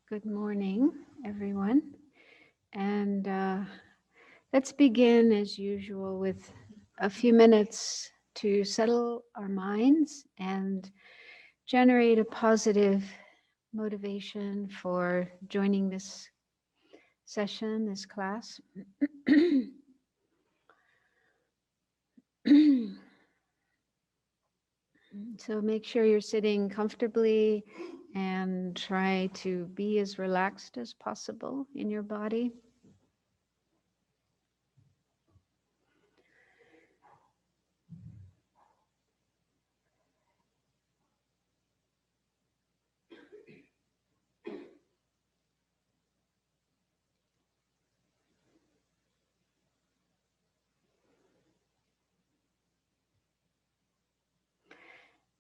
Good morning, everyone. And let's begin as usual with a few minutes to settle our minds and generate a positive motivation for joining this session, this class. So make sure you're sitting comfortably and try to be as relaxed as possible in your body.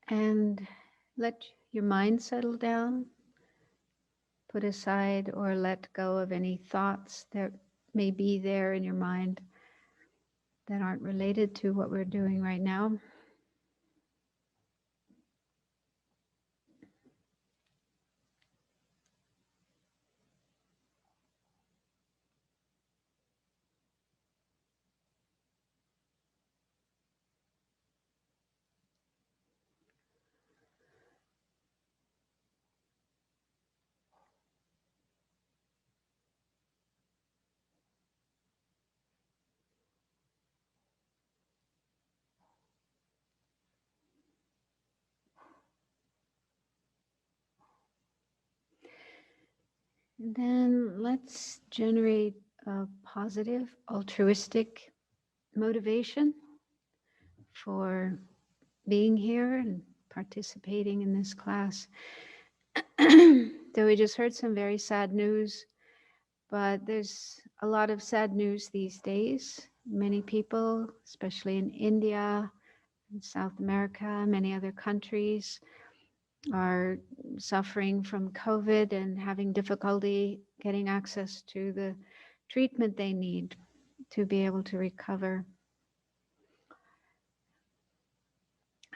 And let your mind settle down. Put aside or let go of any thoughts that may be there in your mind that aren't related to what we're doing right now. And then let's generate a positive, altruistic motivation for being here and participating in this class. So we just heard some very sad news, but there's a lot of sad news these days. Many people, especially in India, in South America, many other countries, are suffering from COVID and having difficulty getting access to the treatment they need to be able to recover.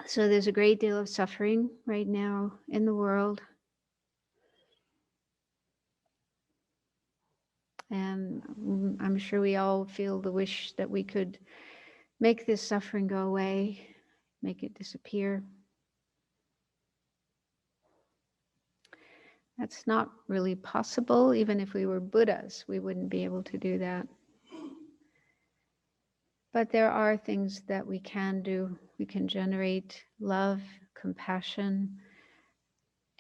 So there's a great deal of suffering right now in the world. And I'm sure we all feel the wish that we could make this suffering go away, make it disappear. That's not really possible. Even if we were Buddhas, we wouldn't be able to do that. But there are things that we can do. We can generate love, compassion,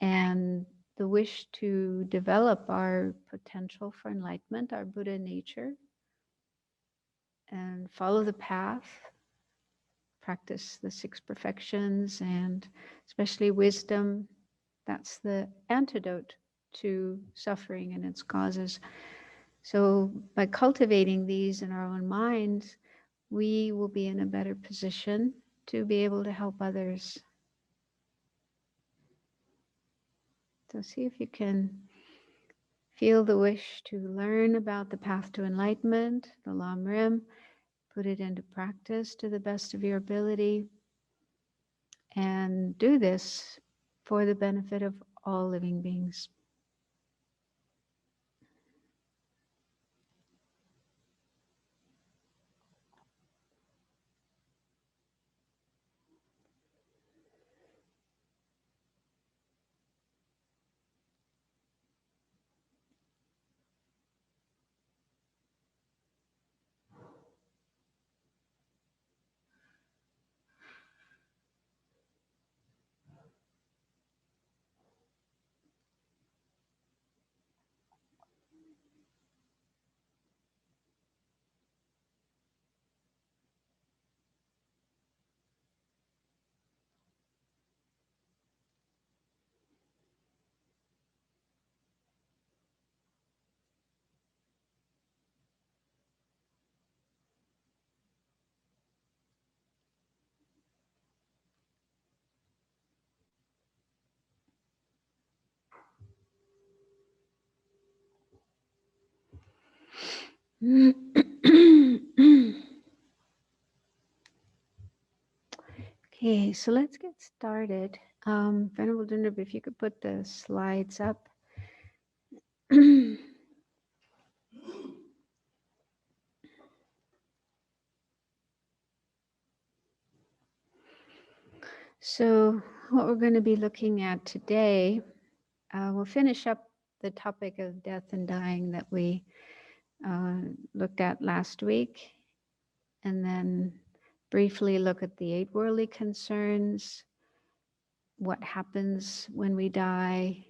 and the wish to develop our potential for enlightenment, our Buddha nature, and follow the path, practice the 6 perfections, and especially wisdom. That's the antidote to suffering and its causes. So by cultivating these in our own minds, we will be in a better position to be able to help others. So see if you can feel the wish to learn about the path to enlightenment, the Lam Rim, put it into practice to the best of your ability, and do this for the benefit of all living beings. Okay, so let's get started. Venerable Dunderb, if you could put the slides up. So what we're going to be looking at today, we'll finish up the topic of death and dying that we looked at last week, and then briefly look at the 8 worldly concerns, what happens when we die,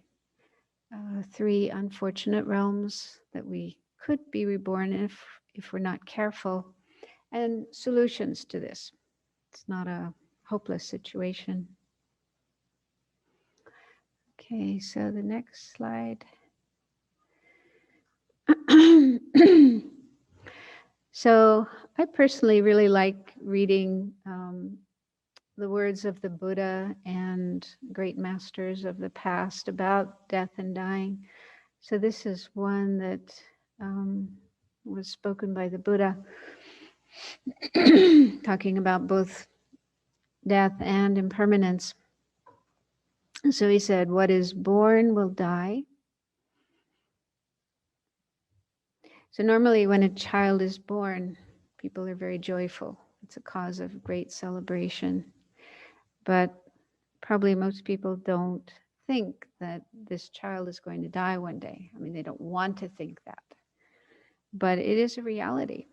3 unfortunate realms that we could be reborn if we're not careful, and solutions to this. It's not a hopeless situation. Okay, so the next slide. So I personally really like reading the words of the Buddha and great masters of the past about death and dying. So this is one that was spoken by the Buddha, talking about both death and impermanence. So he said, what is born will die. So normally when a child is born, people are very joyful. It's a cause of great celebration. But probably most people don't think that this child is going to die one day. I mean, they don't want to think that. But it is a reality.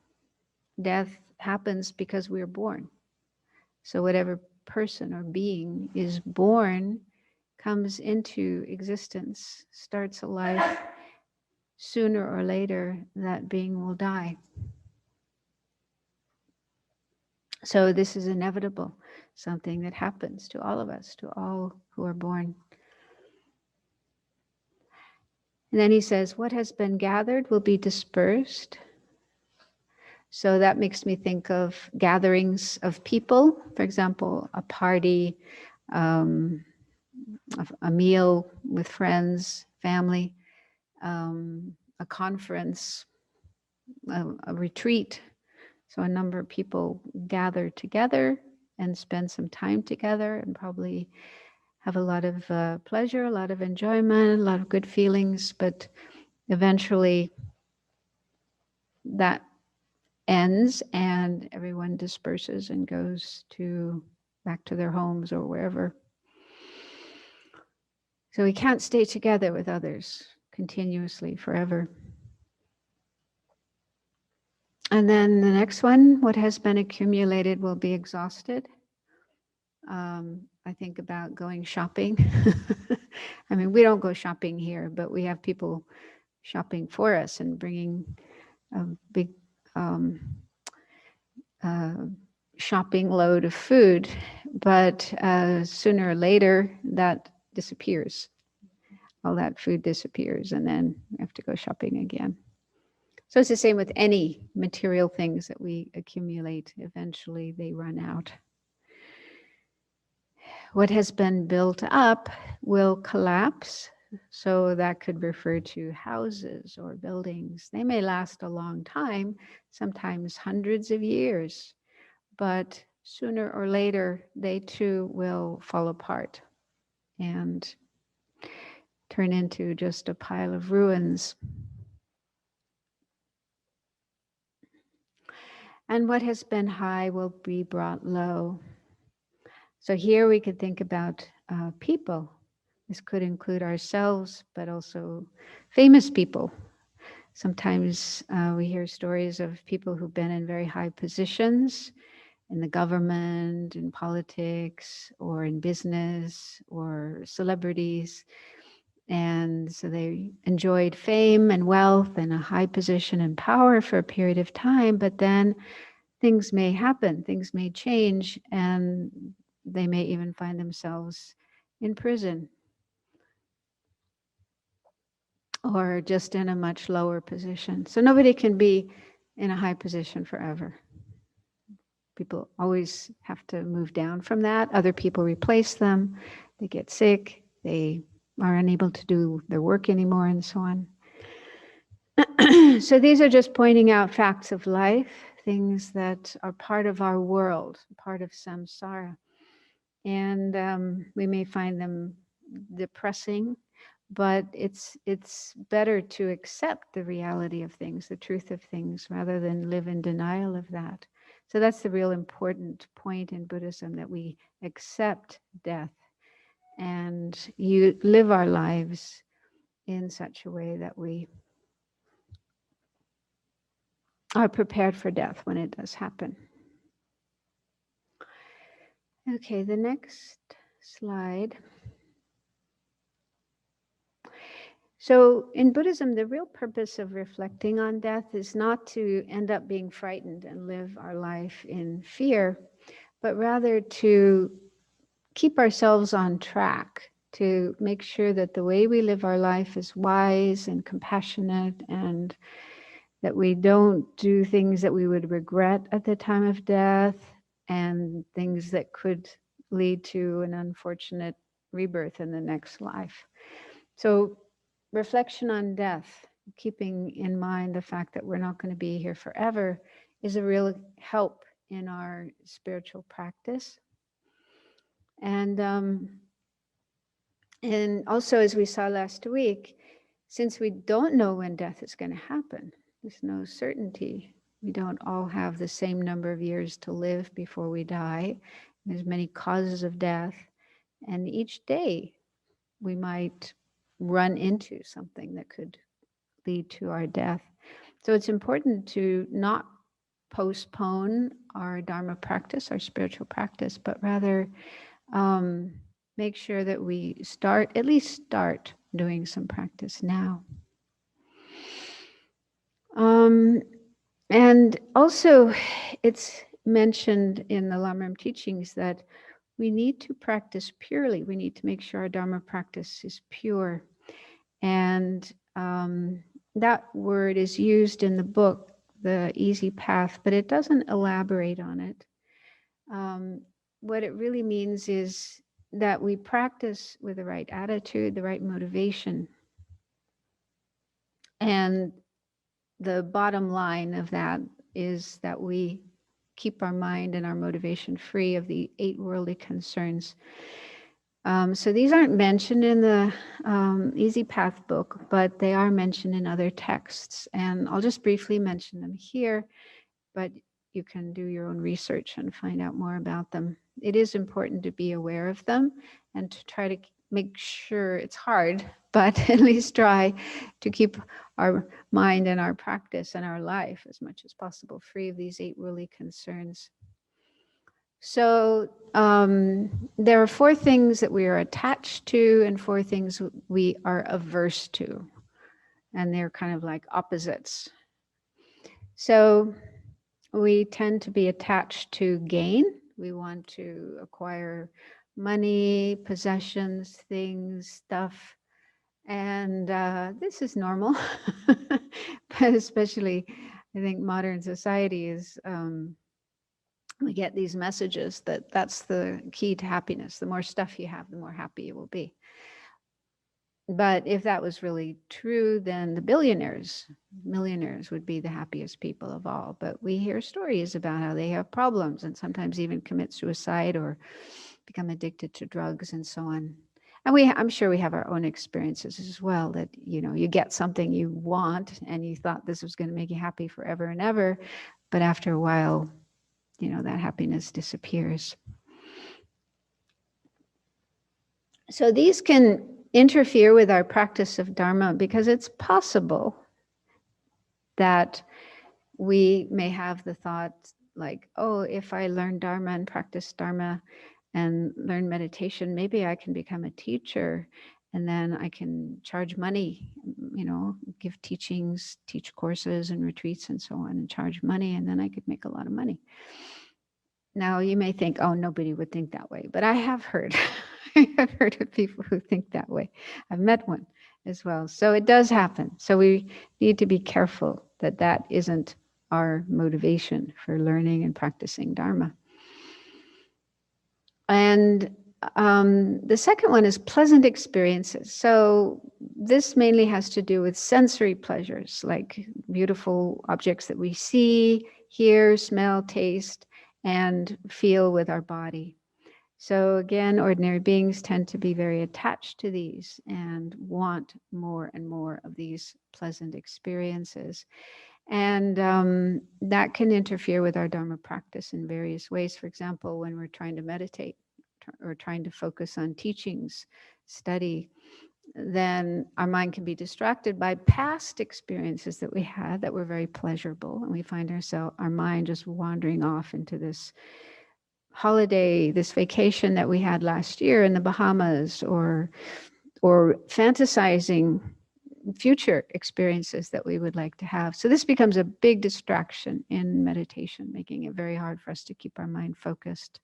Death happens because we are born. So whatever person or being is born comes into existence, starts a life, sooner or later that being will die. So this is inevitable, something that happens to all of us, to all who are born. And then he says, what has been gathered will be dispersed. So that makes me think of gatherings of people, for example, a party, a meal with friends, family, a conference, a retreat. So a number of people gather together and spend some time together and probably have a lot of pleasure, a lot of enjoyment, a lot of good feelings, but eventually that ends and everyone disperses and goes back to their homes or wherever. So we can't stay together with others continuously forever. And then the next one, what has been accumulated will be exhausted. I think about going shopping. I mean, we don't go shopping here, but we have people shopping for us and bringing a big shopping load of food. But sooner or later, that disappears. All that food disappears, and then we have to go shopping again. So it's the same with any material things that we accumulate. Eventually, they run out. What has been built up will collapse. So that could refer to houses or buildings. They may last a long time, sometimes hundreds of years, but sooner or later, they too will fall apart and turn into just a pile of ruins. And what has been high will be brought low. So here we could think about people. This could include ourselves, but also famous people. Sometimes we hear stories of people who've been in very high positions in the government, in politics, or in business, or celebrities. And so they enjoyed fame and wealth and a high position and power for a period of time, but then things may happen, things may change, and they may even find themselves in prison or just in a much lower position. So nobody can be in a high position forever. People always have to move down from that. Other people replace them. They get sick. They are unable to do their work anymore and so on. So these are just pointing out facts of life, things that are part of our world, part of samsara. And we may find them depressing, but it's better to accept the reality of things, the truth of things, rather than live in denial of that. So that's the real important point in Buddhism, that we accept death and you live our lives in such a way that we are prepared for death when it does happen. Okay, the next slide. So in Buddhism, the real purpose of reflecting on death is not to end up being frightened and live our life in fear, but rather to keep ourselves on track, to make sure that the way we live our life is wise and compassionate, and that we don't do things that we would regret at the time of death, and things that could lead to an unfortunate rebirth in the next life. So reflection on death, keeping in mind the fact that we're not going to be here forever, is a real help in our spiritual practice. And also, as we saw last week, since we don't know when death is going to happen, there's no certainty. We don't all have the same number of years to live before we die. There's many causes of death, and each day we might run into something that could lead to our death. So it's important to not postpone our Dharma practice, our spiritual practice, but rather make sure that we at least start doing some practice now. And also, it's mentioned in the Lam Rim teachings that we need to practice purely. We need to make sure our Dharma practice is pure. And that word is used in the book, The Easy Path, but it doesn't elaborate on it. What it really means is that we practice with the right attitude, the right motivation. And the bottom line of that is that we keep our mind and our motivation free of the 8 worldly concerns. So these aren't mentioned in the Easy Path book, but they are mentioned in other texts. And I'll just briefly mention them here, but you can do your own research and find out more about them. It is important to be aware of them and to try to make sure, it's hard, but at least try to keep our mind and our practice and our life as much as possible free of these 8 worldly concerns. So there are 4 things that we are attached to and 4 things we are averse to. And they're kind of like opposites. So we tend to be attached to gain. We want to acquire money, possessions, things, stuff. And this is normal. But especially, I think modern society is... we get these messages that that's the key to happiness. The more stuff you have, the more happy you will be. But if that was really true, then the millionaires would be the happiest people of all. But we hear stories about how they have problems and sometimes even commit suicide or become addicted to drugs and so on. And I'm sure we have our own experiences as well, that, you know, you get something you want and you thought this was going to make you happy forever and ever. But after a while, you know, that happiness disappears. So these can interfere with our practice of Dharma because it's possible that we may have the thought like, oh, if I learn Dharma and practice Dharma and learn meditation, maybe I can become a teacher and then I can charge money, you know, give teachings, teach courses and retreats and so on, and charge money, and then I could make a lot of money. Now you may think, oh, nobody would think that way, but I have heard, I have heard of people who think that way. I've met one as well. So it does happen. So we need to be careful that that isn't our motivation for learning and practicing Dharma. And the second one is pleasant experiences. So this mainly has to do with sensory pleasures, like beautiful objects that we see, hear, smell, taste, and feel with our body. So again, ordinary beings tend to be very attached to these and want more and more of these pleasant experiences. And that can interfere with our Dharma practice in various ways. For example, when we're trying to meditate or trying to focus on teachings, study, then our mind can be distracted by past experiences that we had that were very pleasurable. And we find our mind just wandering off into this holiday, this vacation that we had last year in the Bahamas, or fantasizing future experiences that we would like to have. So this becomes a big distraction in meditation, making it very hard for us to keep our mind focused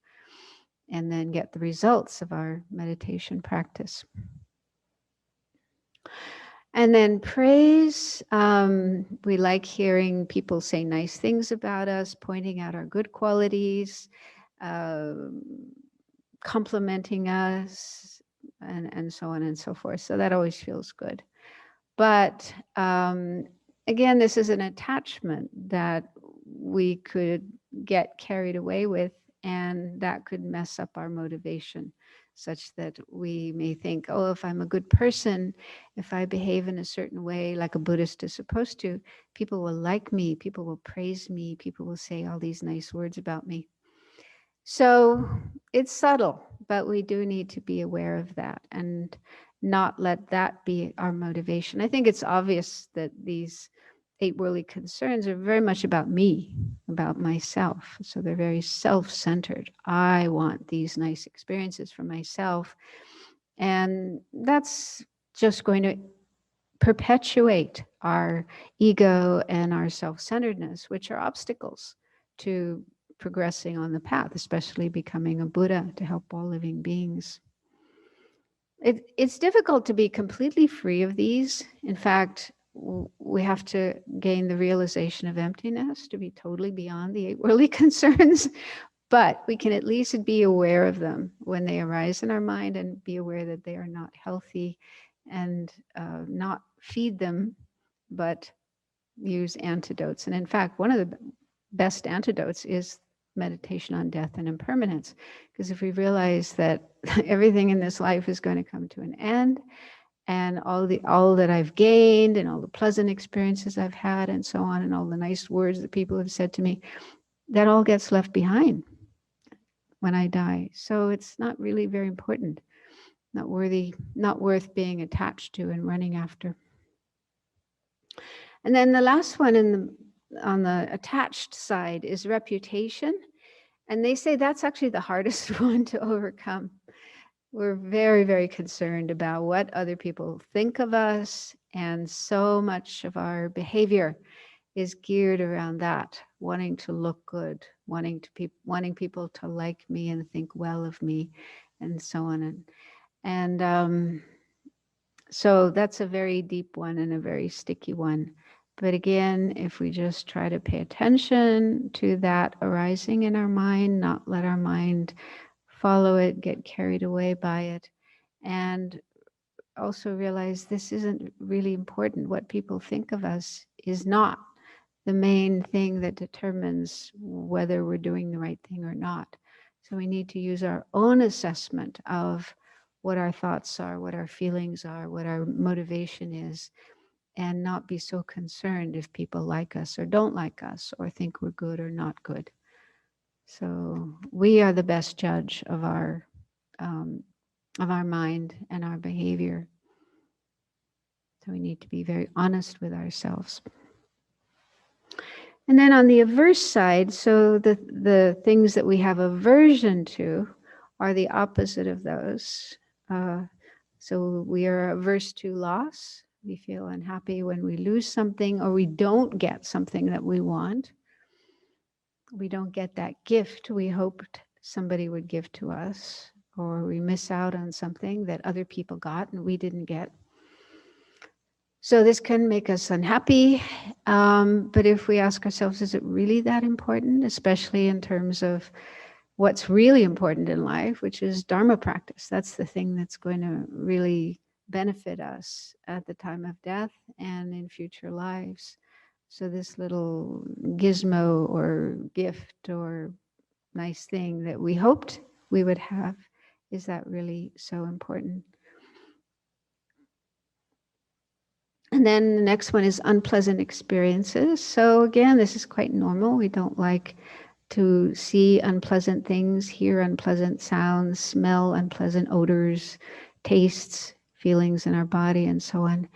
and then get the results of our meditation practice. And then praise. We like hearing people say nice things about us, pointing out our good qualities, complimenting us, and so on and so forth. So that always feels good. But again, this is an attachment that we could get carried away with, and that could mess up our motivation, such that we may think, oh, if I'm a good person, if I behave in a certain way like a Buddhist is supposed to, people will like me, people will praise me, people will say all these nice words about me. So it's subtle, but we do need to be aware of that and not let that be our motivation. I think it's obvious that these 8 worldly concerns are very much about me, about myself. So they're very self-centered. I want these nice experiences for myself. And that's just going to perpetuate our ego and our self-centeredness, which are obstacles to progressing on the path, especially becoming a Buddha to help all living beings. It's difficult to be completely free of these. In fact, we have to gain the realization of emptiness to be totally beyond the 8 worldly concerns, but we can at least be aware of them when they arise in our mind and be aware that they are not healthy, and not feed them, but use antidotes. And in fact, one of the best antidotes is meditation on death and impermanence. Because if we realize that everything in this life is going to come to an end, and all that I've gained and all the pleasant experiences I've had and so on, and all the nice words that people have said to me, that all gets left behind when I die. So it's not really very important, not worth being attached to and running after. And then the last one on the attached side is reputation. And they say that's actually the hardest one to overcome. We're very, very concerned about what other people think of us. And so much of our behavior is geared around that, wanting to look good, wanting people to like me and think well of me, and so on. And so that's a very deep one and a very sticky one. But again, if we just try to pay attention to that arising in our mind, not let our mind follow it, get carried away by it, and also realize this isn't really important. What people think of us is not the main thing that determines whether we're doing the right thing or not. So we need to use our own assessment of what our thoughts are, what our feelings are, what our motivation is, and not be so concerned if people like us or don't like us or think we're good or not good. So we are the best judge of our mind and our behavior. So we need to be very honest with ourselves. And then on the averse side, so the things that we have aversion to are the opposite of those. So we are averse to loss. We feel unhappy when we lose something or we don't get something that we want. We don't get that gift we hoped somebody would give to us, or we miss out on something that other people got and we didn't get. So this can make us unhappy, but if we ask ourselves, is it really that important, especially in terms of what's really important in life, which is Dharma practice. That's the thing that's going to really benefit us at the time of death and in future lives. So this little gizmo or gift or nice thing that we hoped we would have. Is that really so important? And then the next one is unpleasant experiences. So again, this is quite normal. We don't like to see unpleasant things, hear unpleasant sounds, smell unpleasant odors, tastes, feelings in our body, and so on.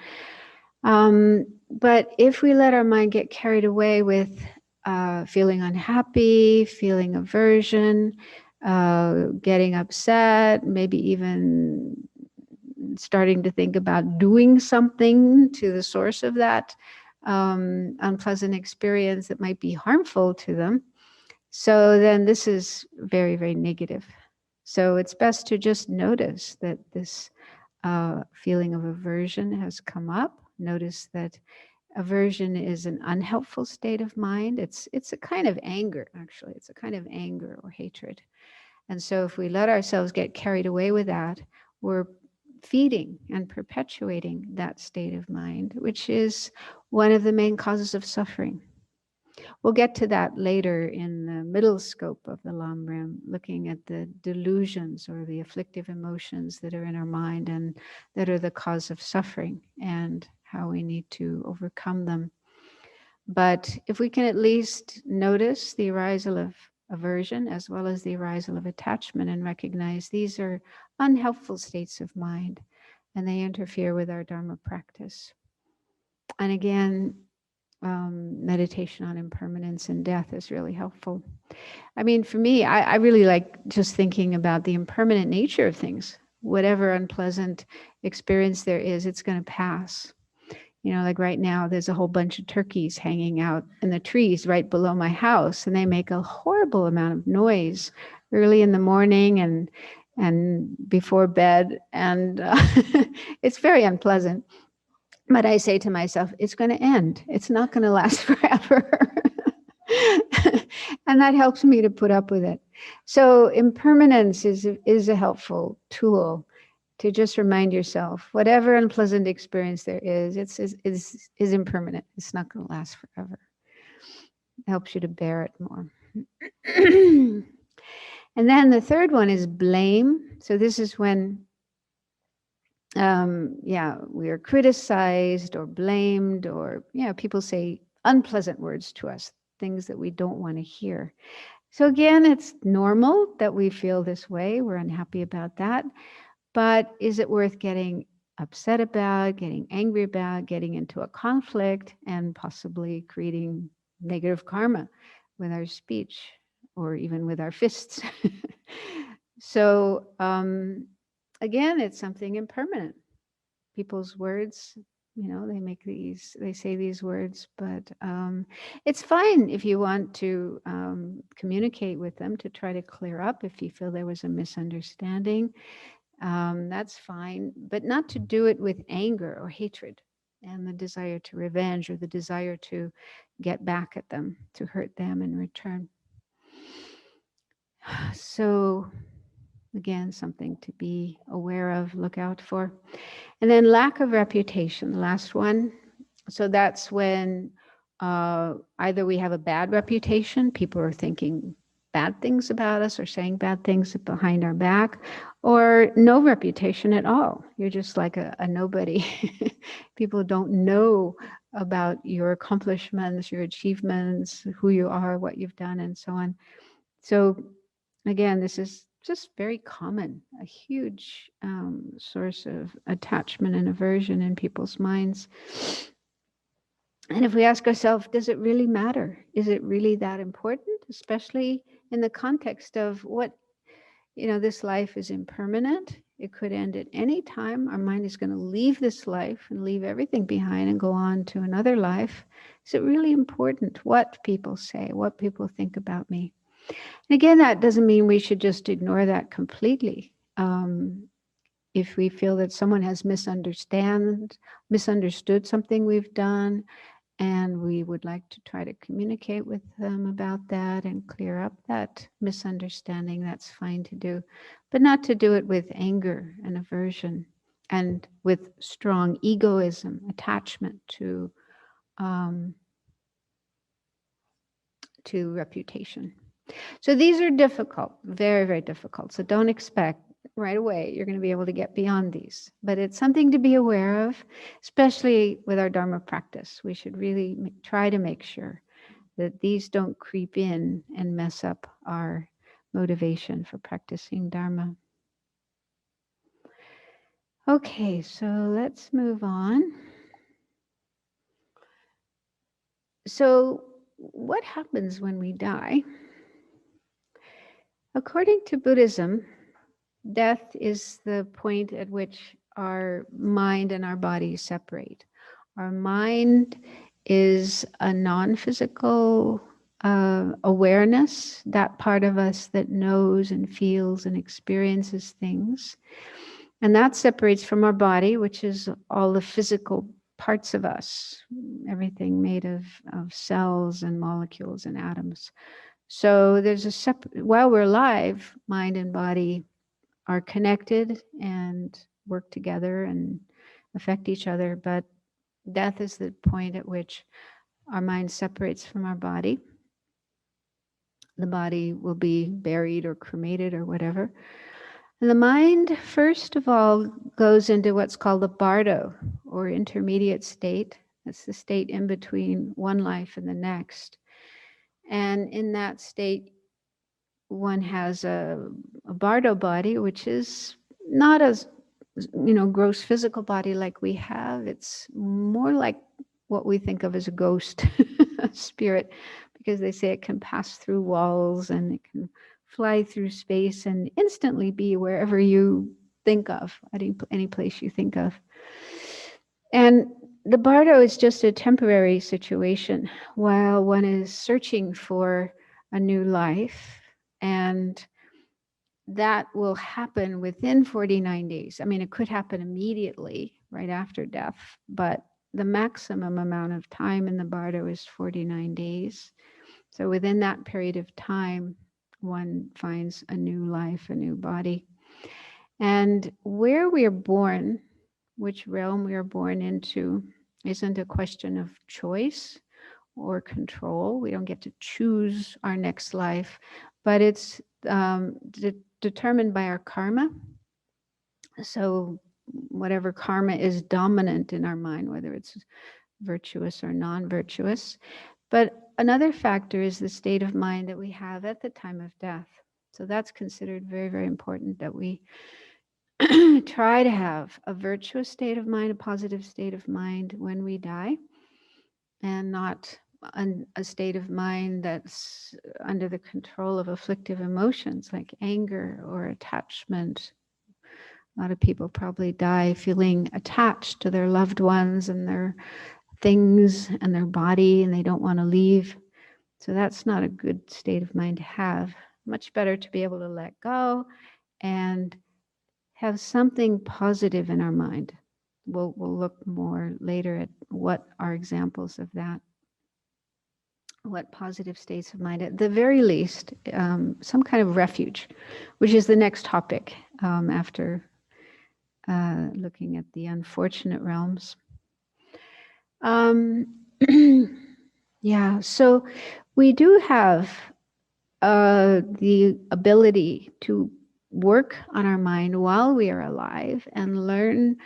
But if we let our mind get carried away with feeling unhappy, feeling aversion, getting upset, maybe even starting to think about doing something to the source of that unpleasant experience that might be harmful to them. So then this is very, very negative. So it's best to just notice that this feeling of aversion has come up. Notice that aversion is an unhelpful state of mind. It's a kind of anger, actually. It's a kind of anger or hatred. And so if we let ourselves get carried away with that, we're feeding and perpetuating that state of mind, which is one of the main causes of suffering. We'll get to that later in the middle scope of the Lam Rim, looking at the delusions or the afflictive emotions that are in our mind and that are the cause of suffering and how we need to overcome them. But if we can at least notice the arisal of aversion as well as the arisal of attachment and recognize these are unhelpful states of mind and they interfere with our Dharma practice. And again, meditation on impermanence and death is really helpful. I mean, for me, I really like just thinking about the impermanent nature of things. Whatever unpleasant experience there is, it's going to pass. You know, like right now, there's a whole bunch of turkeys hanging out in the trees right below my house, and they make a horrible amount of noise early in the morning and before bed, and it's very unpleasant. But I say to myself, it's going to end. It's not going to last forever. And that helps me to put up with it. So impermanence is a helpful tool to just remind yourself, whatever unpleasant experience there is impermanent. It's not going to last forever. It helps you to bear it more. And then the third one is blame. So this is when we are criticized or blamed, or people say unpleasant words to us, things that we don't want to hear. So again, it's normal that we feel this way. We're unhappy about that. But is it worth getting upset about, getting angry about, getting into a conflict, and possibly creating negative karma with our speech or even with our fists? So again, it's something impermanent. People's words, they say these words, but it's fine if you want to communicate with them to try to clear up if you feel there was a misunderstanding. That's fine, but not to do it with anger or hatred and the desire to revenge or the desire to get back at them, to hurt them in return. So again, something to be aware of, look out for. And then lack of reputation, the last one. So that's when either we have a bad reputation, people are thinking bad things about us or saying bad things behind our back, or no reputation at all. You're just like a nobody. People don't know about your accomplishments, your achievements, who you are, what you've done, and so on. So again, this is just very common, a huge source of attachment and aversion in people's minds. And if we ask ourselves, does it really matter? Is it really that important? Especially in the context of what, this life is impermanent. It could end at any time. Our mind is going to leave this life and leave everything behind and go on to another life. Is it really important what people say, what people think about me? And again, that doesn't mean we should just ignore that completely. If we feel that someone has misunderstood something we've done, and we would like to try to communicate with them about that and clear up that misunderstanding, that's fine to do, but not to do it with anger and aversion and with strong egoism, attachment to reputation. So these are difficult, very, very difficult. So don't expect right away you're going to be able to get beyond these. But it's something to be aware of, especially with our Dharma practice. We should really try to make sure that these don't creep in and mess up our motivation for practicing Dharma. Okay, so let's move on. So what happens when we die? According to Buddhism, death is the point at which our mind and our body separate. Our mind is a non-physical awareness, that part of us that knows and feels and experiences things. And that separates from our body, which is all the physical parts of us, everything made of cells and molecules and atoms. So there's a while we're alive, mind and body are connected and work together and affect each other. But death is the point at which our mind separates from our body. The body will be buried or cremated or whatever. And the mind, first of all, goes into what's called the Bardo, or intermediate state. That's the state in between one life and the next. And in that state, one has a Bardo body, which is not as, gross physical body like we have. It's more like what we think of as a ghost, a spirit, because they say it can pass through walls and it can fly through space and instantly be wherever you think of, any place you think of. And the Bardo is just a temporary situation while one is searching for a new life. And that will happen within 49 days. I mean, it could happen immediately, right after death, but the maximum amount of time in the Bardo is 49 days. So within that period of time, one finds a new life, a new body. And where we are born, which realm we are born into, isn't a question of choice or control. We don't get to choose our next life, but it's determined by our karma. So whatever karma is dominant in our mind, whether it's virtuous or non-virtuous. But another factor is the state of mind that we have at the time of death. So that's considered very, very important, that we try to have a virtuous state of mind, a positive state of mind when we die, and not a state of mind that's under the control of afflictive emotions like anger or attachment. A lot of people probably die feeling attached to their loved ones and their things and their body, and they don't want to leave. So that's not a good state of mind to have. Much better to be able to let go and have something positive in our mind. We'll look more later at what are examples of that. What positive states of mind, at the very least, some kind of refuge, which is the next topic after looking at the unfortunate realms. Yeah, so we do have the ability to work on our mind while we are alive and learn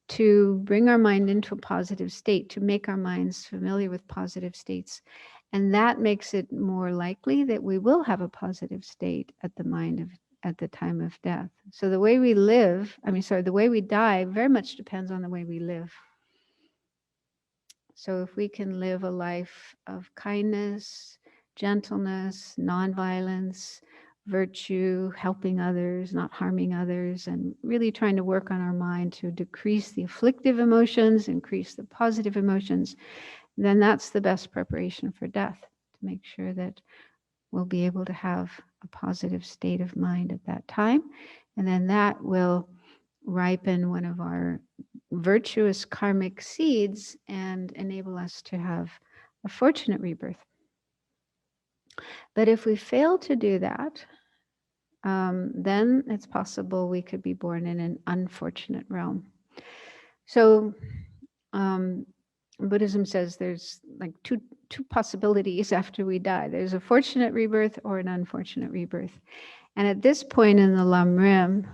to bring our mind into a positive state, to make our minds familiar with positive states. And that makes it more likely that we will have a positive state at the time of death. So the way we live, the way we die very much depends on the way we live. So if we can live a life of kindness, gentleness, nonviolence, virtue, helping others, not harming others, and really trying to work on our mind to decrease the afflictive emotions, increase the positive emotions, then that's the best preparation for death, to make sure that we'll be able to have a positive state of mind at that time. And then that will ripen one of our virtuous karmic seeds and enable us to have a fortunate rebirth. But if we fail to do that, then it's possible we could be born in an unfortunate realm. So Buddhism says there's like two possibilities after we die. There's a fortunate rebirth or an unfortunate rebirth. And at this point in the Lam Rim,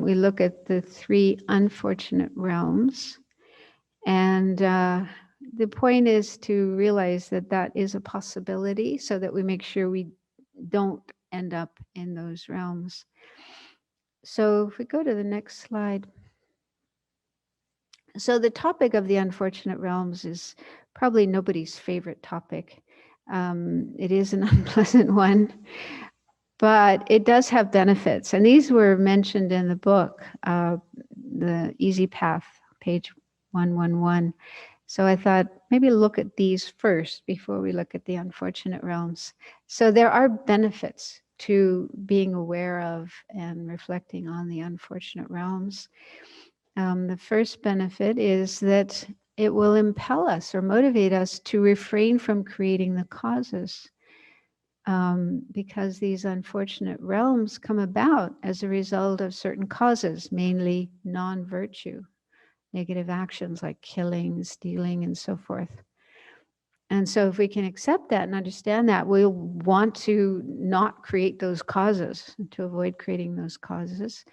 we look at the three unfortunate realms. And the point is to realize that that is a possibility so that we make sure we don't end up in those realms. So if we go to the next slide. So the topic of the unfortunate realms is probably nobody's favorite topic. It is an unpleasant one, but it does have benefits. And these were mentioned in the book, The Easy Path, page 111. So I thought maybe look at these first before we look at the unfortunate realms. So there are benefits to being aware of and reflecting on the unfortunate realms. The first benefit is that it will impel us or motivate us to refrain from creating the causes, because these unfortunate realms come about as a result of certain causes, mainly non-virtue, negative actions like killing, stealing, and so forth. And so if we can accept that and understand that, we'll want to not create those causes, to avoid creating those causes,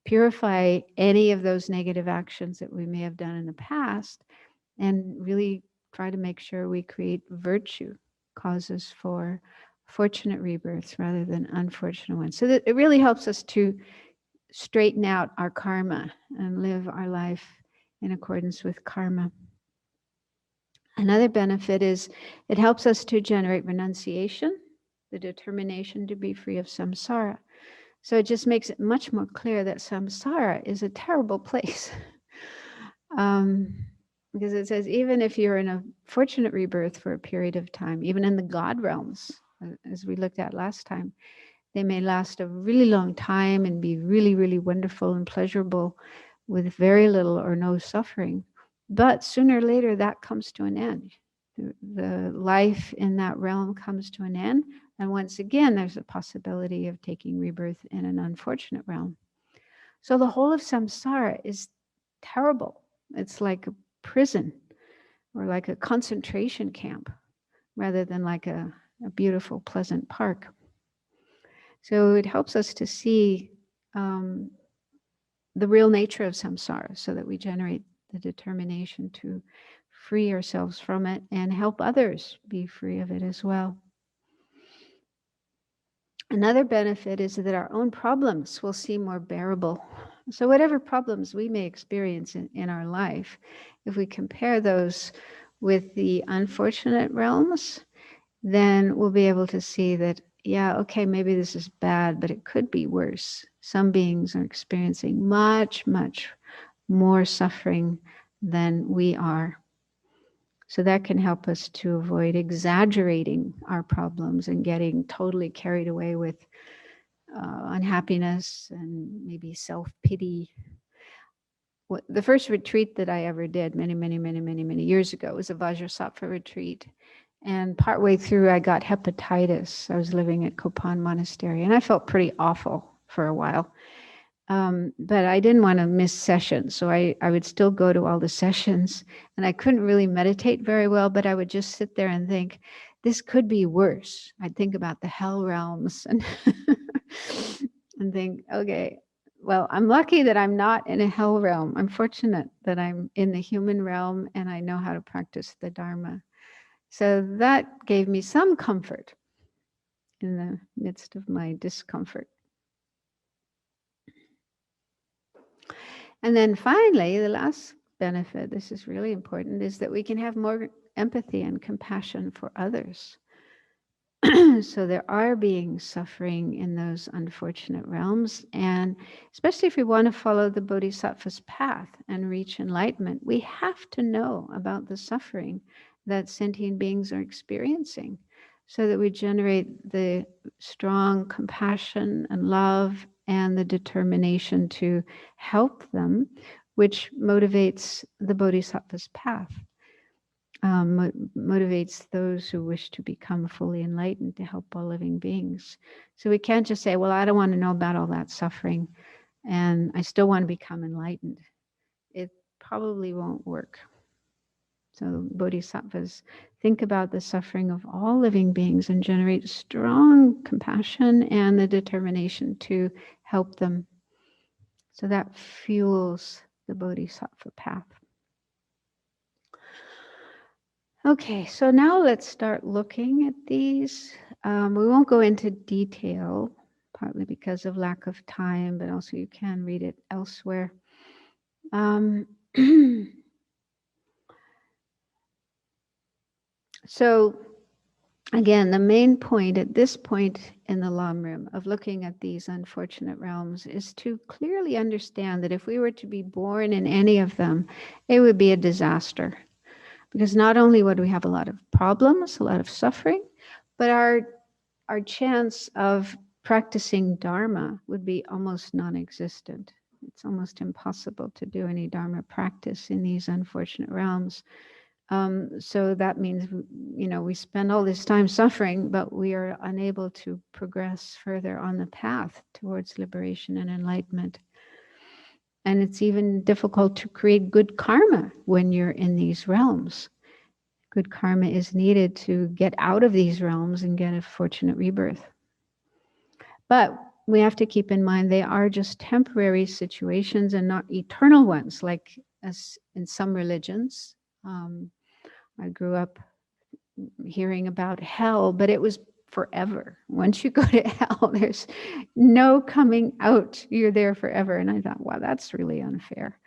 purify any of those negative actions that we may have done in the past, and really try to make sure we create virtue causes for fortunate rebirths rather than unfortunate ones. So that it really helps us to straighten out our karma and live our life in accordance with karma. Another benefit is it helps us to generate renunciation, the determination to be free of samsara. So it just makes it much more clear that samsara is a terrible place. Because it says, even if you're in a fortunate rebirth for a period of time, even in the God realms, as we looked at last time, they may last a really long time and be really, really wonderful and pleasurable with very little or no suffering. But sooner or later, that comes to an end. The life in that realm comes to an end. And once again, there's a possibility of taking rebirth in an unfortunate realm. So the whole of samsara is terrible. It's like a prison or like a concentration camp rather than like a beautiful, pleasant park. So it helps us to see the real nature of samsara so that we generate the determination to free ourselves from it and help others be free of it as well. Another benefit is that our own problems will seem more bearable. So whatever problems we may experience in our life, if we compare those with the unfortunate realms, then we'll be able to see that, yeah, okay, maybe this is bad, but it could be worse. Some beings are experiencing much, much more suffering than we are. So that can help us to avoid exaggerating our problems and getting totally carried away with unhappiness and maybe self-pity. The first retreat that I ever did many years ago was a Vajrasattva retreat. And partway through, I got hepatitis. I was living at Kopan Monastery, and I felt pretty awful for a while. But I didn't want to miss sessions, so I would still go to all the sessions, and I couldn't really meditate very well, but I would just sit there and think, this could be worse. I'd think about the hell realms and, and think, okay, well, I'm lucky that I'm not in a hell realm. I'm fortunate that I'm in the human realm and I know how to practice the Dharma. So that gave me some comfort in the midst of my discomfort. And then finally, the last benefit, this is really important, is that we can have more empathy and compassion for others. So there are beings suffering in those unfortunate realms. And especially if we want to follow the Bodhisattva's path and reach enlightenment, we have to know about the suffering that sentient beings are experiencing so that we generate the strong compassion and love and the determination to help them, which motivates the Bodhisattva's path. Motivates those who wish to become fully enlightened to help all living beings. So we can't just say, well, I don't want to know about all that suffering and I still want to become enlightened. It probably won't work. So bodhisattvas think about the suffering of all living beings and generate strong compassion and the determination to help them. So that fuels the bodhisattva path. Okay, so now let's start looking at these. We won't go into detail, partly because of lack of time, but also you can read it elsewhere. So again, the main point at this point in the Lam Rim of looking at these unfortunate realms is to clearly understand that if we were to be born in any of them, it would be a disaster. Because not only would we have a lot of problems, a lot of suffering, but our chance of practicing Dharma would be almost non-existent. It's almost impossible to do any Dharma practice in these unfortunate realms. So that means, we spend all this time suffering, but we are unable to progress further on the path towards liberation and enlightenment. And it's even difficult to create good karma when you're in these realms. Good karma is needed to get out of these realms and get a fortunate rebirth. But we have to keep in mind they are just temporary situations and not eternal ones, like as in some religions. I grew up hearing about hell, but it was forever. Once you go to hell, there's no coming out. You're there forever. And I thought, wow, that's really unfair.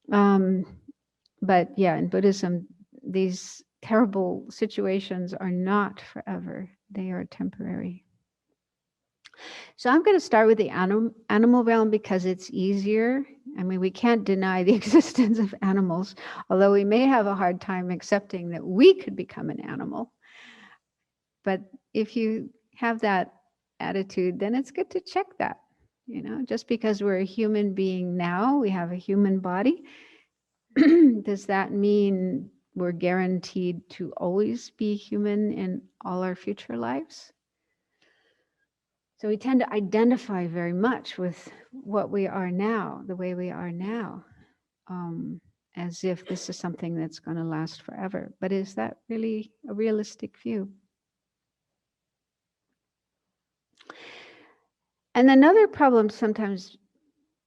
But yeah, in Buddhism, these terrible situations are not forever. They are temporary. So I'm going to start with the animal realm because it's easier. I mean, we can't deny the existence of animals, although we may have a hard time accepting that we could become an animal. But if you have that attitude, then it's good to check that. Just because we're a human being now, we have a human body, does that mean we're guaranteed to always be human in all our future lives? So we tend to identify very much with what we are now, the way we are now, as if this is something that's going to last forever. But is that really a realistic view? And another problem sometimes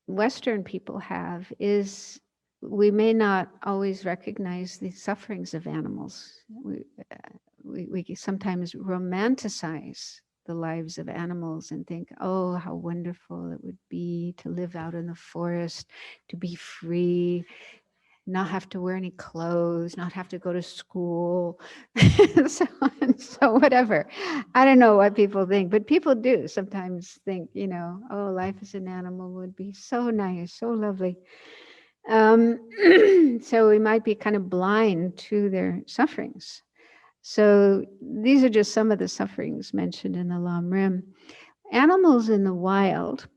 Western people have is we may not always recognize the sufferings of animals. We sometimes romanticize the lives of animals and think, oh, how wonderful it would be to live out in the forest, to be free, not have to wear any clothes, not have to go to school, so whatever. I don't know what people think, but people do sometimes think, oh, life as an animal would be so nice, so lovely. So we might be kind of blind to their sufferings. So these are just some of the sufferings mentioned in the Lam Rim. Animals in the wild,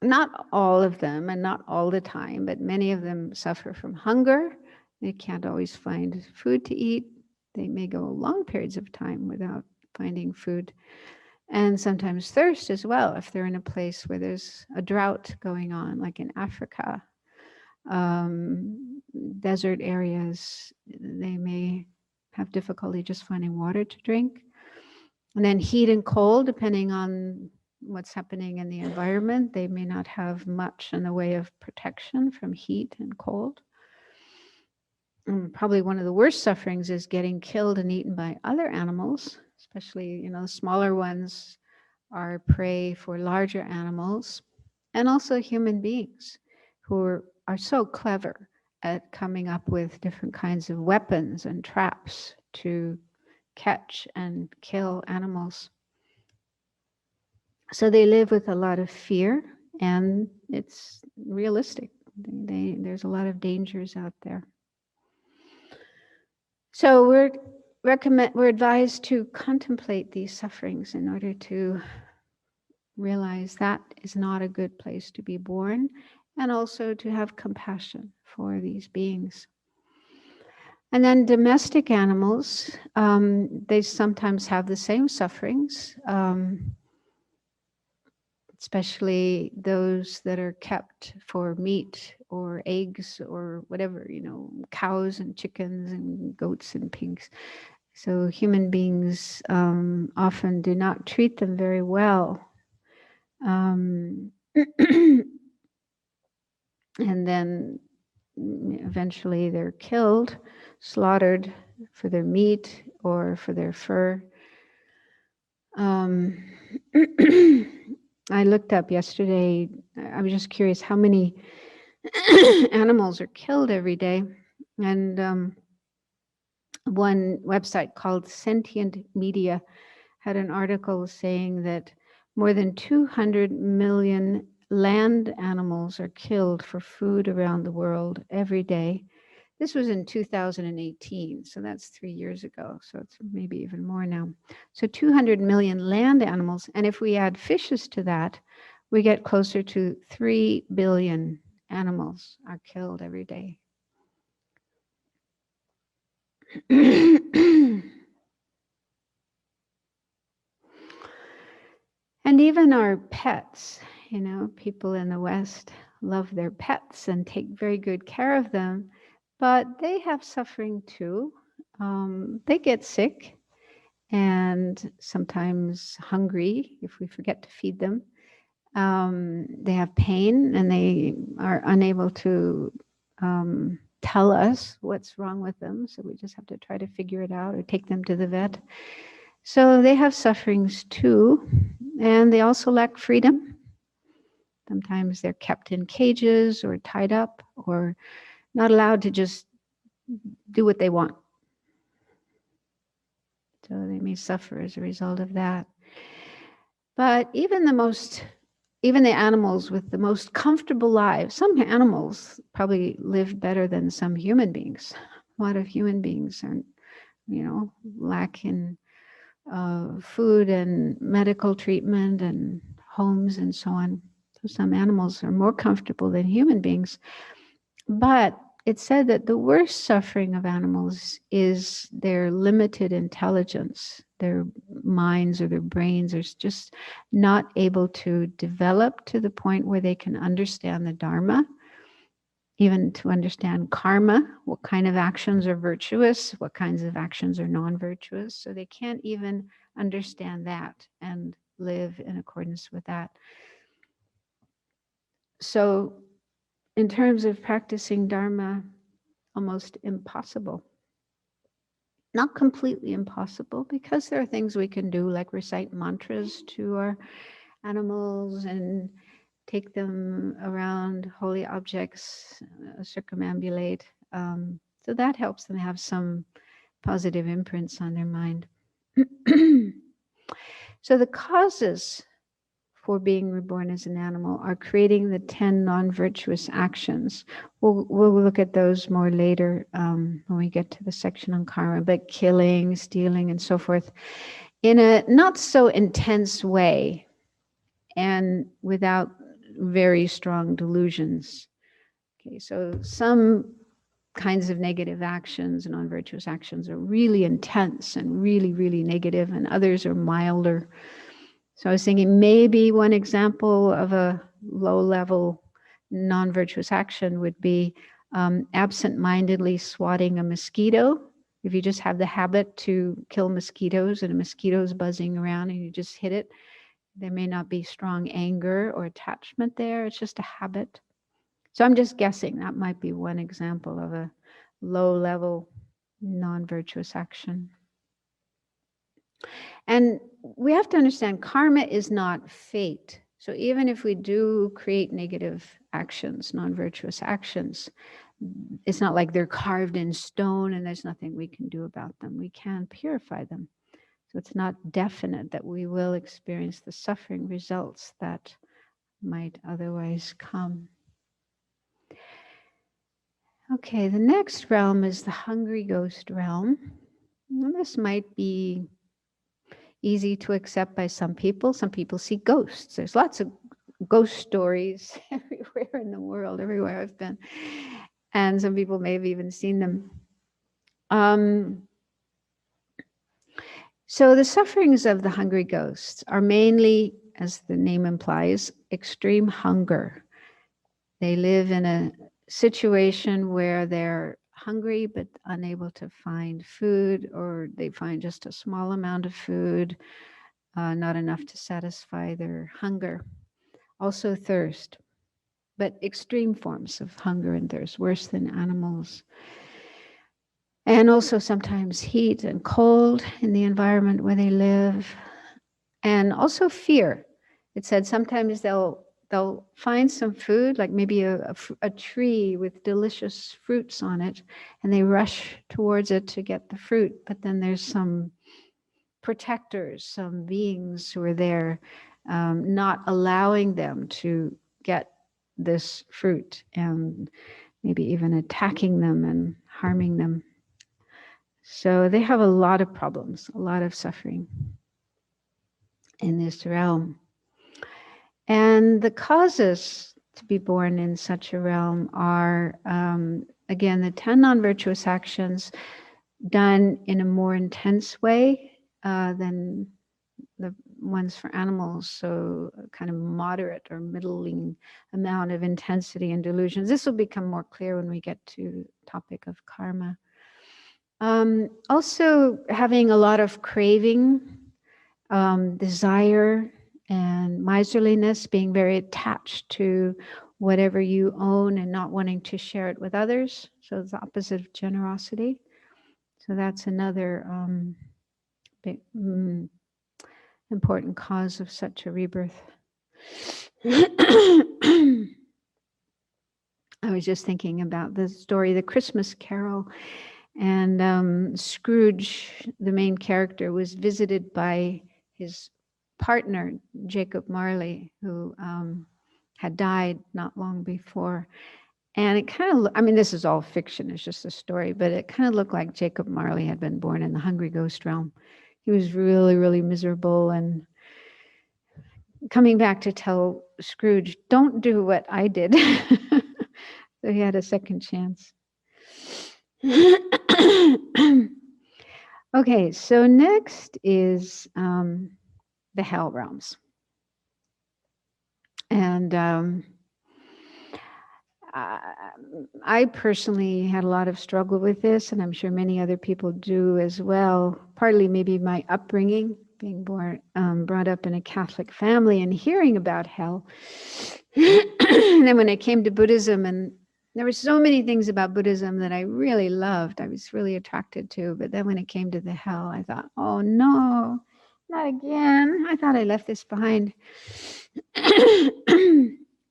not all of them and not all the time, but many of them suffer from hunger. They can't always find food to eat. They may go long periods of time without finding food. And sometimes thirst as well, if they're in a place where there's a drought going on, like in Africa. Desert areas, they may have difficulty just finding water to drink. And then heat and cold, depending on what's happening in the environment, they may not have much in the way of protection from heat and cold. And probably one of the worst sufferings is getting killed and eaten by other animals, especially, smaller ones are prey for larger animals, and also human beings who are so clever at coming up with different kinds of weapons and traps to catch and kill animals. So they live with a lot of fear, and it's realistic. There's a lot of dangers out there. So we're advised to contemplate these sufferings in order to realize that is not a good place to be born, and also to have compassion for these beings. And then domestic animals, they sometimes have the same sufferings. especially those that are kept for meat or eggs or whatever, you know, cows and chickens and goats and pigs. So human beings often do not treat them very well. And then eventually they're killed, slaughtered for their meat or for their fur. I looked up yesterday, I was just curious how many animals are killed every day. And one website called Sentient Media had an article saying that more than 200 million land animals are killed for food around the world every day. This was in 2018, so that's 3 years ago, so it's maybe even more now. So 200 million land animals, and if we add fishes to that, we get closer to 3 billion animals are killed every day. And even our pets, you know, people in the West love their pets and take very good care of them, but they have suffering too. They get sick and sometimes hungry if we forget to feed them. They have pain and they are unable to tell us what's wrong with them. So we just have to try to figure it out or take them to the vet. So they have sufferings too. And they also lack freedom. Sometimes they're kept in cages or tied up or not allowed to just do what they want. So they may suffer as a result of that. But even the animals with the most comfortable lives, some animals probably live better than some human beings. A lot of human beings are, you know, lack in food and medical treatment and homes and so on. So some animals are more comfortable than human beings. But it's said that the worst suffering of animals is their limited intelligence. Their minds or their brains are just not able to develop to the point where they can understand the Dharma, even to understand karma, what kind of actions are virtuous, what kinds of actions are non-virtuous. So they can't even understand that and live in accordance with that. So in terms of practicing Dharma, almost impossible. Not completely impossible, because there are things we can do, like recite mantras to our animals and take them around holy objects, circumambulate. So that helps them have some positive imprints on their mind. So the causes for being reborn as an animal are creating the 10 non-virtuous actions. We'll look at those more later when we get to the section on karma, but killing, stealing, and so forth in a not so intense way and without very strong delusions. Okay, so some kinds of negative actions, non-virtuous actions, are really intense and really, really negative, and others are milder. So I was thinking maybe one example of a low-level non-virtuous action would be absent-mindedly swatting a mosquito. If you just have the habit to kill mosquitoes and a mosquito is buzzing around and you just hit it, there may not be strong anger or attachment there. It's just a habit. So I'm just guessing that might be one example of a low-level non-virtuous action. And we have to understand karma is not fate. So even if we do create negative actions, non-virtuous actions, it's not like they're carved in stone and there's nothing we can do about them. We can purify them. So it's not definite that we will experience the suffering results that might otherwise come. Okay, the next realm is the hungry ghost realm. And this might be easy to accept by some people. Some people see ghosts. There's lots of ghost stories everywhere in the world, everywhere I've been. And some people may have even seen them. So the sufferings of the hungry ghosts are mainly as the name implies, extreme hunger. They live in a situation where they're hungry but unable to find food, or they find just a small amount of food, not enough to satisfy their hunger. Also thirst, but extreme forms of hunger and thirst, worse than animals. And also sometimes heat and cold in the environment where they live. And also fear. It said sometimes they'll find some food, like maybe a tree with delicious fruits on it, and they rush towards it to get the fruit. But then there's some protectors, some beings who are there, not allowing them to get this fruit, and maybe even attacking them and harming them. So they have a lot of problems, a lot of suffering in this realm. And the causes to be born in such a realm are, again, the 10 non-virtuous actions done in a more intense way than the ones for animals. So a kind of moderate or middling amount of intensity and delusions. This will become more clear when we get to the topic of karma. Also having a lot of craving, desire, and miserliness, being very attached to whatever you own and not wanting to share it with others. So it's the opposite of generosity. So that's another big, important cause of such a rebirth. I was just thinking about the story, The Christmas Carol, and Scrooge, the main character, was visited by his partner, Jacob Marley, who had died not long before. And it kind of, I mean, this is all fiction, it's just a story, but it kind of looked like Jacob Marley had been born in the hungry ghost realm. He was really, really miserable, and coming back to tell Scrooge, don't do what I did. So he had a second chance. Okay, so next is the hell realms. And I personally had a lot of struggle with this, and I'm sure many other people do as well. Partly maybe my upbringing, being brought up in a Catholic family and hearing about hell. And then when I came to Buddhism, and there were so many things about Buddhism that I really loved, I was really attracted to. But then when it came to the hell, I thought, oh no, not again. I thought I left this behind.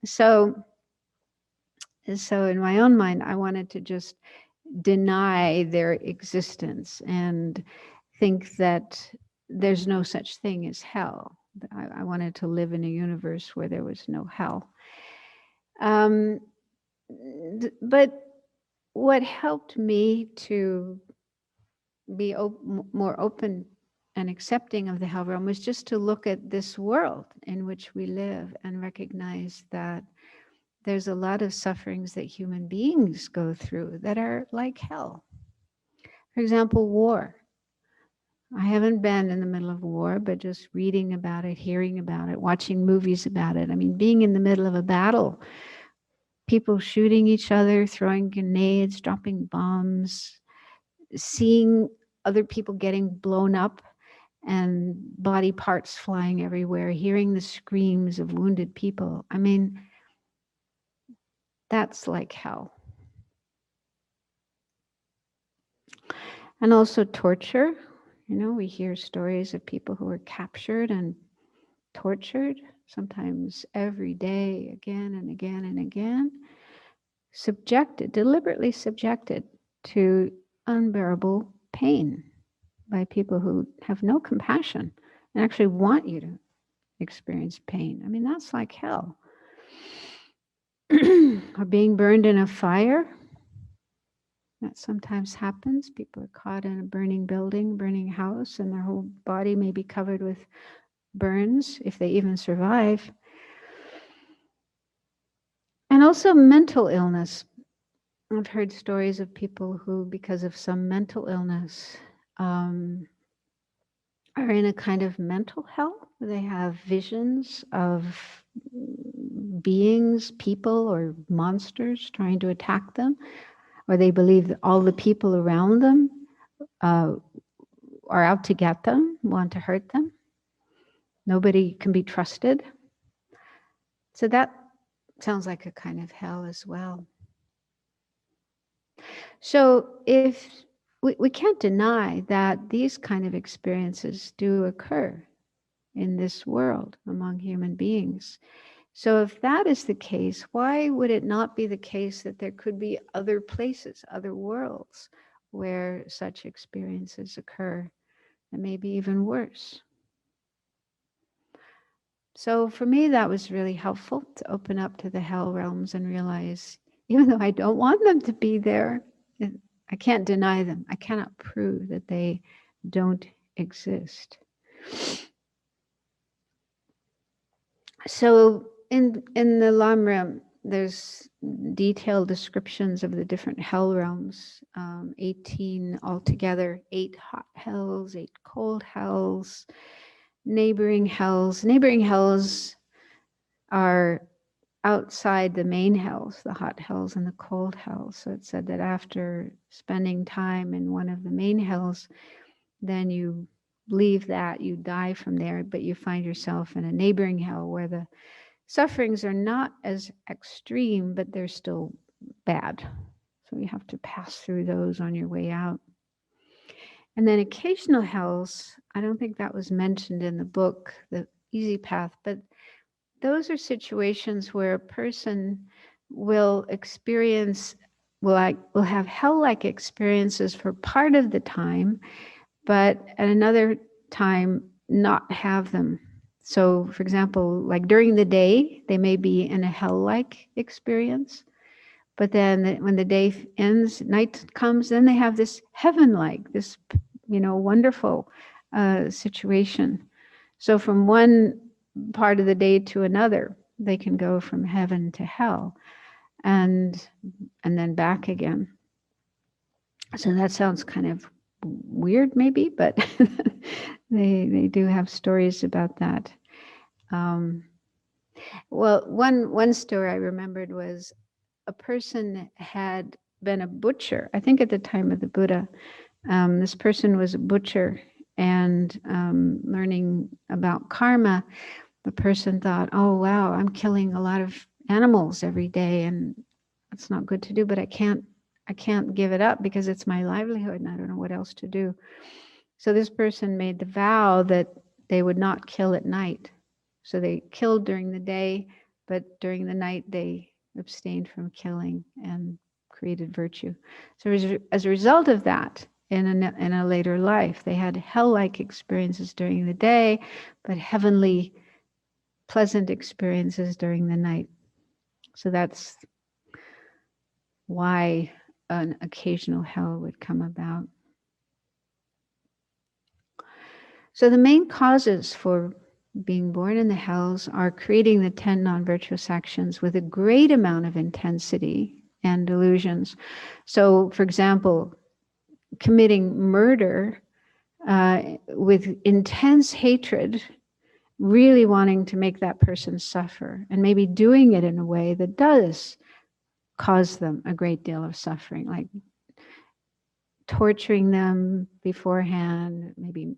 So in my own mind, I wanted to just deny their existence and think that there's no such thing as hell. I wanted to live in a universe where there was no hell. But what helped me to be more open and accepting of the hell realm was just to look at this world in which we live and recognize that there's a lot of sufferings that human beings go through that are like hell. For example, war. I haven't been in the middle of war, but just reading about it, hearing about it, watching movies about it. I mean, being in the middle of a battle, people shooting each other, throwing grenades, dropping bombs, seeing other people getting blown up and body parts flying everywhere, hearing the screams of wounded people. I mean, that's like hell. And also torture. You know, we hear stories of people who are captured and tortured, sometimes every day, again and again and again, subjected, deliberately subjected to unbearable pain by people who have no compassion and actually want you to experience pain. I mean, that's like hell. Or being burned in a fire. That sometimes happens. People are caught in a burning building, burning house, and their whole body may be covered with burns if they even survive. And also mental illness. I've heard stories of people who, because of some mental illness, are are in a kind of mental hell. They have visions of beings, people, or monsters trying to attack them, or they believe that all the people around them are out to get them, want to hurt them. Nobody can be trusted. So that sounds like a kind of hell as well. So if we can't deny that these kind of experiences do occur in this world among human beings. So if that is the case, why would it not be the case that there could be other places, other worlds where such experiences occur, and maybe even worse? So for me, that was really helpful to open up to the hell realms and realize, even though I don't want them to be there, I can't deny them. I cannot prove that they don't exist. So in the Lam Rim, there's detailed descriptions of the different hell realms, 18 altogether, 8 hot hells, 8 cold hells, neighboring hells. Neighboring hells are outside the main hells, the hot hells and the cold hells. So it said that after spending time in one of the main hells, then you leave that, you die from there, but you find yourself in a neighboring hell where the sufferings are not as extreme, but they're still bad. So you have to pass through those on your way out. And then occasional hells, I don't think that was mentioned in the book, The Easy Path, but those are situations where a person will experience, will have hell-like experiences for part of the time, but at another time not have them. So, for example, like during the day, they may be in a hell-like experience, but then when the day ends, night comes, then they have this heaven-like, this, wonderful situation. So from one part of the day to another, they can go from heaven to hell, and then back again. So that sounds kind of weird, maybe, but they do have stories about that. Well, one story I remembered was a person had been a butcher. I think at the time of the Buddha, this person was a butcher, and learning about karma, the person thought, oh, wow, I'm killing a lot of animals every day, and it's not good to do, but I can't give it up because it's my livelihood and I don't know what else to do. So this person made the vow that they would not kill at night. So they killed during the day, but during the night they abstained from killing and created virtue. So as a result of that, in a later life, they had hell-like experiences during the day, but heavenly, pleasant experiences during the night. So that's why an occasional hell would come about. So the main causes for being born in the hells are creating the 10 non-virtuous actions with a great amount of intensity and delusions. So, for example, committing murder with intense hatred, really wanting to make that person suffer, and maybe doing it in a way that does cause them a great deal of suffering, like torturing them beforehand, maybe,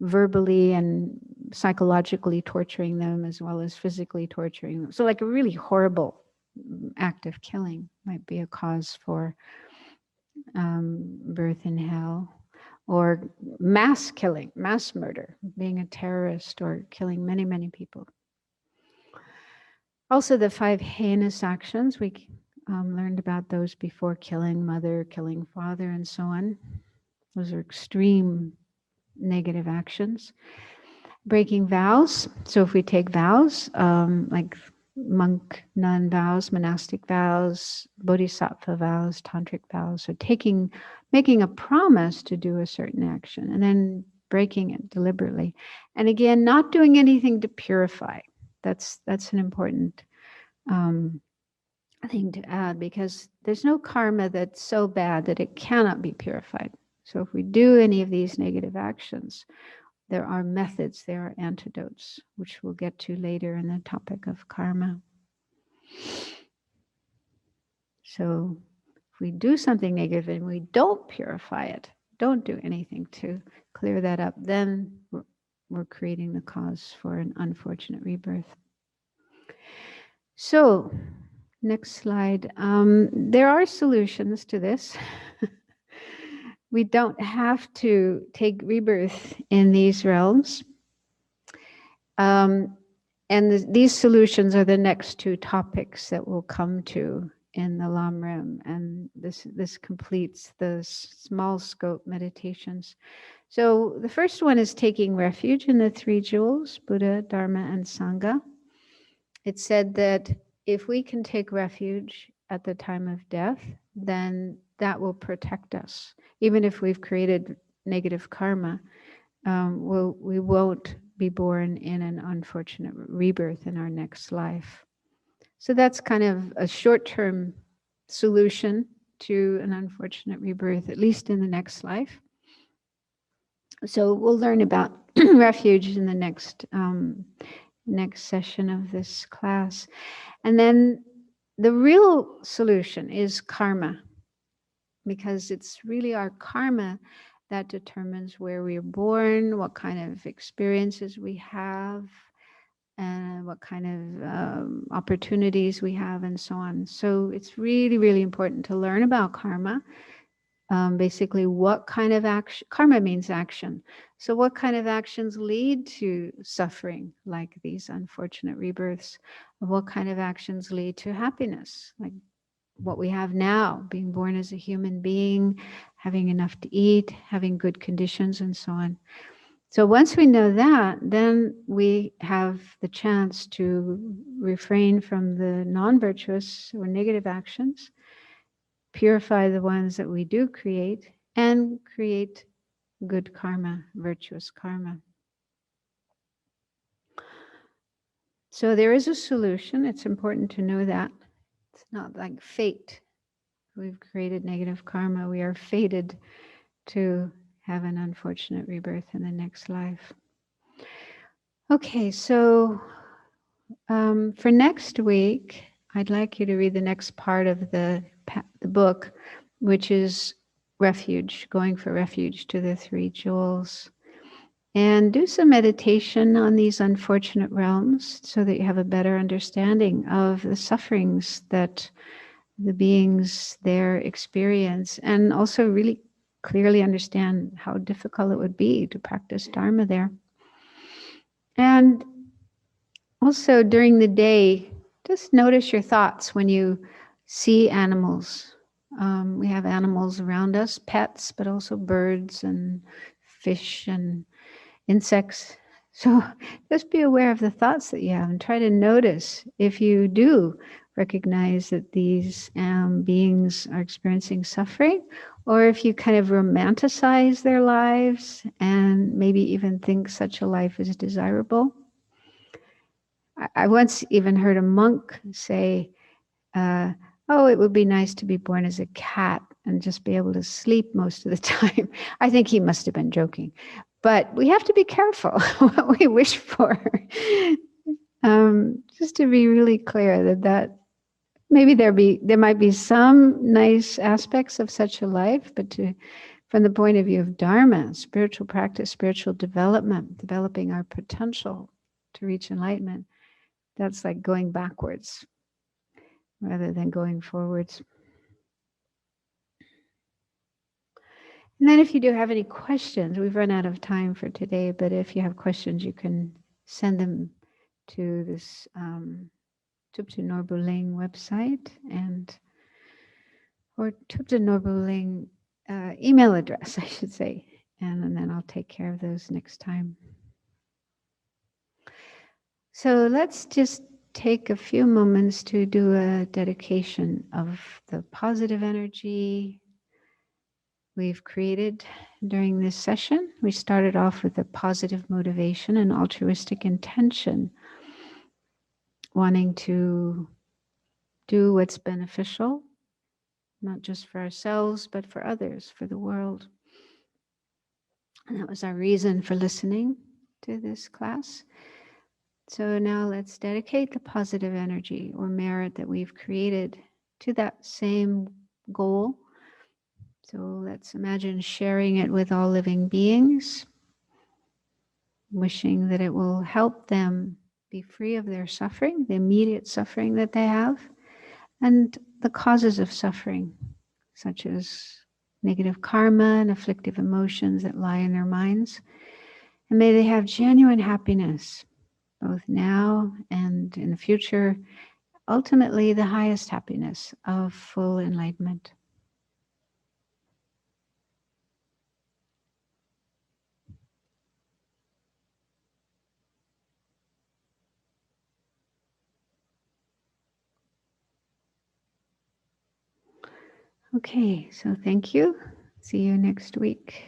verbally and psychologically torturing them as well as physically torturing them. So like a really horrible act of killing might be a cause for birth in hell. Or mass killing, mass murder, being a terrorist or killing many, many people. Also the 5 heinous actions, we learned about those before: killing mother, killing father, and so on. Those are extreme negative actions. Breaking vows. So if we take vows, like monk, nun vows, monastic vows, bodhisattva vows, tantric vows, so making a promise to do a certain action and then breaking it deliberately. And again, not doing anything to purify. That's an important thing to add, because there's no karma that's so bad that it cannot be purified. So if we do any of these negative actions, there are methods, there are antidotes, which we'll get to later in the topic of karma. So if we do something negative and we don't purify it, don't do anything to clear that up, then we're creating the cause for an unfortunate rebirth. So, next slide. There are solutions to this. We don't have to take rebirth in these realms. And these solutions are the next two topics that we'll come to in the Lam Rim. And this completes the small scope meditations. So the first one is taking refuge in the three jewels, Buddha, Dharma, and Sangha. It's said that if we can take refuge at the time of death, then that will protect us. Even if we've created negative karma, we won't be born in an unfortunate rebirth in our next life. So that's kind of a short-term solution to an unfortunate rebirth, at least in the next life. So we'll learn about refuge in the next session of this class. And then the real solution is karma, because it's really our karma that determines where we are born, what kind of experiences we have, and what kind of opportunities we have, and so on. So it's really, really important to learn about karma. Basically, what kind of action, karma means action. So what kind of actions lead to suffering, like these unfortunate rebirths? What kind of actions lead to happiness, like what we have now, being born as a human being, having enough to eat, having good conditions, and so on. So once we know that, then we have the chance to refrain from the non-virtuous or negative actions, purify the ones that we do create, and create good karma, virtuous karma. So there is a solution. It's important to know that. It's not like fate. We've created negative karma. We are fated to have an unfortunate rebirth in the next life. Okay, so for next week, I'd like you to read the next part of the book, which is refuge, going for refuge to the three jewels. And do some meditation on these unfortunate realms so that you have a better understanding of the sufferings that the beings there experience, and also really clearly understand how difficult it would be to practice Dharma there. And also during the day, just notice your thoughts when you see animals. We have animals around us, pets, but also birds and fish and insects. So just be aware of the thoughts that you have and try to notice if you do recognize that these beings are experiencing suffering, or if you kind of romanticize their lives and maybe even think such a life is desirable. I once even heard a monk say, oh, it would be nice to be born as a cat and just be able to sleep most of the time. I think he must have been joking. But we have to be careful what we wish for. Just to be really clear that maybe there might be some nice aspects of such a life, but from the point of view of Dharma, spiritual practice, spiritual development, developing our potential to reach enlightenment, that's like going backwards rather than going forwards. And then if you do have any questions, we've run out of time for today, but if you have questions, you can send them to this Thubten Norbu Ling website or Thubten Norbu Ling email address, I should say, and then I'll take care of those next time. So let's just take a few moments to do a dedication of the positive energy we've created during this session. We started off with a positive motivation and altruistic intention, wanting to do what's beneficial, not just for ourselves, but for others, for the world. And that was our reason for listening to this class. So now let's dedicate the positive energy or merit that we've created to that same goal. So let's imagine sharing it with all living beings, wishing that it will help them be free of their suffering, the immediate suffering that they have, and the causes of suffering, such as negative karma and afflictive emotions that lie in their minds. And may they have genuine happiness, both now and in the future, ultimately the highest happiness of full enlightenment. Okay, so thank you. See you next week.